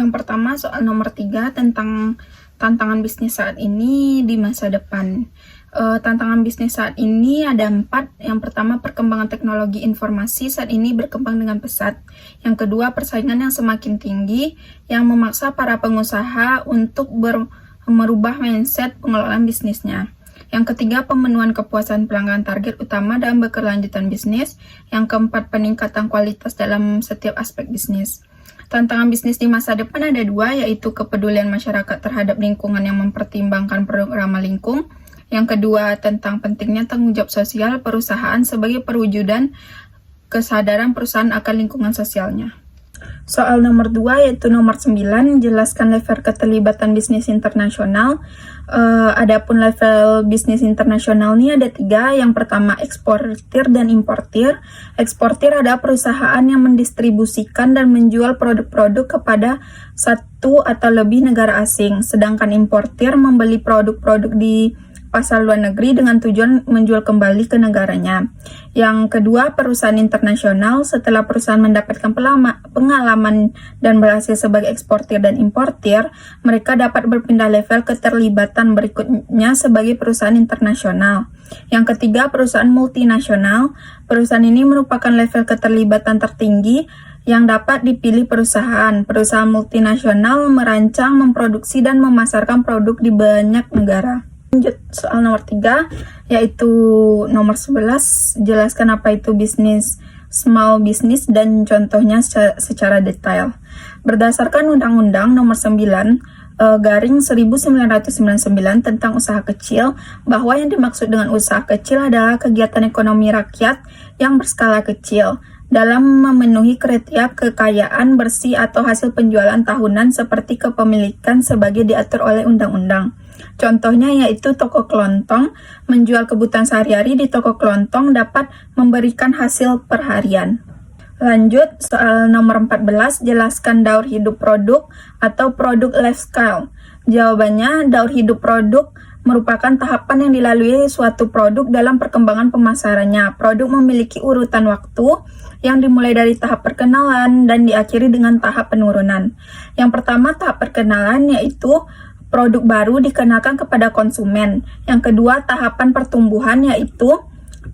Yang pertama soal nomor 3 tentang tantangan bisnis saat ini di masa depan. Tantangan bisnis saat ini ada 4. Yang pertama, perkembangan teknologi informasi saat ini berkembang dengan pesat. Yang kedua, persaingan yang semakin tinggi yang memaksa para pengusaha untuk merubah mindset pengelolaan bisnisnya. Yang ketiga, pemenuhan kepuasan pelanggan target utama dalam berkelanjutan bisnis. Yang keempat, peningkatan kualitas dalam setiap aspek bisnis. Tantangan bisnis di masa depan ada 2, yaitu kepedulian masyarakat terhadap lingkungan yang mempertimbangkan produk ramah lingkung. Yang kedua, tentang pentingnya tanggung jawab sosial perusahaan sebagai perwujudan kesadaran perusahaan akan lingkungan sosialnya. Soal nomor 2 yaitu nomor 9, jelaskan level keterlibatan bisnis internasional. Adapun level bisnis internasional ini ada 3. Yang pertama, eksportir dan importir. Eksportir adalah perusahaan yang mendistribusikan dan menjual produk-produk kepada satu atau lebih negara asing. Sedangkan importir membeli produk-produk di pasar luar negeri dengan tujuan menjual kembali ke negaranya. Yang kedua, perusahaan internasional. Setelah perusahaan mendapatkan pengalaman dan berhasil sebagai eksportir dan importir, mereka dapat berpindah level keterlibatan berikutnya sebagai perusahaan internasional. Yang ketiga, perusahaan multinasional. Perusahaan ini merupakan level keterlibatan tertinggi yang dapat dipilih perusahaan. Perusahaan multinasional merancang, memproduksi, dan memasarkan produk di banyak negara. Lanjut soal nomor 3, yaitu nomor 11, jelaskan apa itu bisnis small business dan contohnya secara detail. Berdasarkan Undang-Undang nomor 9 garing 1999 tentang usaha kecil, bahwa yang dimaksud dengan usaha kecil adalah kegiatan ekonomi rakyat yang berskala kecil dalam memenuhi kriteria kekayaan bersih atau hasil penjualan tahunan seperti kepemilikan sebagai diatur oleh undang-undang. Contohnya yaitu toko kelontong. Menjual kebutuhan sehari-hari di toko kelontong dapat memberikan hasil per harian. Lanjut soal nomor 14, jelaskan daur hidup produk atau produk lifestyle. Jawabannya, daur hidup produk merupakan tahapan yang dilalui suatu produk dalam perkembangan pemasarannya. Produk memiliki urutan waktu yang dimulai dari tahap perkenalan dan diakhiri dengan tahap penurunan. Yang pertama, tahap perkenalan, yaitu produk baru dikenalkan kepada konsumen. Yang kedua, tahapan pertumbuhan, yaitu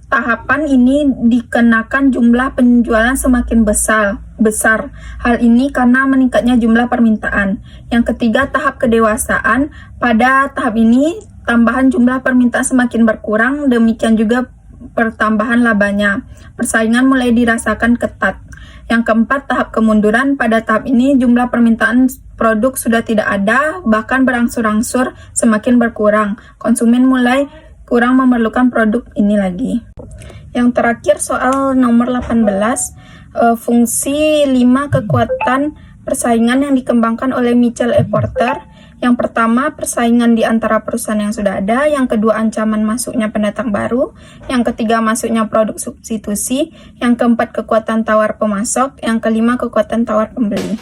tahapan ini dikenakan jumlah penjualan semakin besar. Hal ini karena meningkatnya jumlah permintaan. Yang ketiga, tahap kedewasaan. Pada tahap ini, tambahan jumlah permintaan semakin berkurang, demikian juga pertambahan labanya. Persaingan mulai dirasakan ketat. Yang keempat, tahap kemunduran. Pada tahap ini, jumlah permintaan produk sudah tidak ada, bahkan berangsur-angsur semakin berkurang. Konsumen mulai kurang memerlukan produk ini lagi. Yang terakhir soal nomor 18, fungsi 5 kekuatan persaingan yang dikembangkan oleh Michael E. Porter. Yang pertama, persaingan di antara perusahaan yang sudah ada. Yang kedua, ancaman masuknya pendatang baru. Yang ketiga, masuknya produk substitusi. Yang keempat, kekuatan tawar pemasok. Yang kelima, kekuatan tawar pembeli.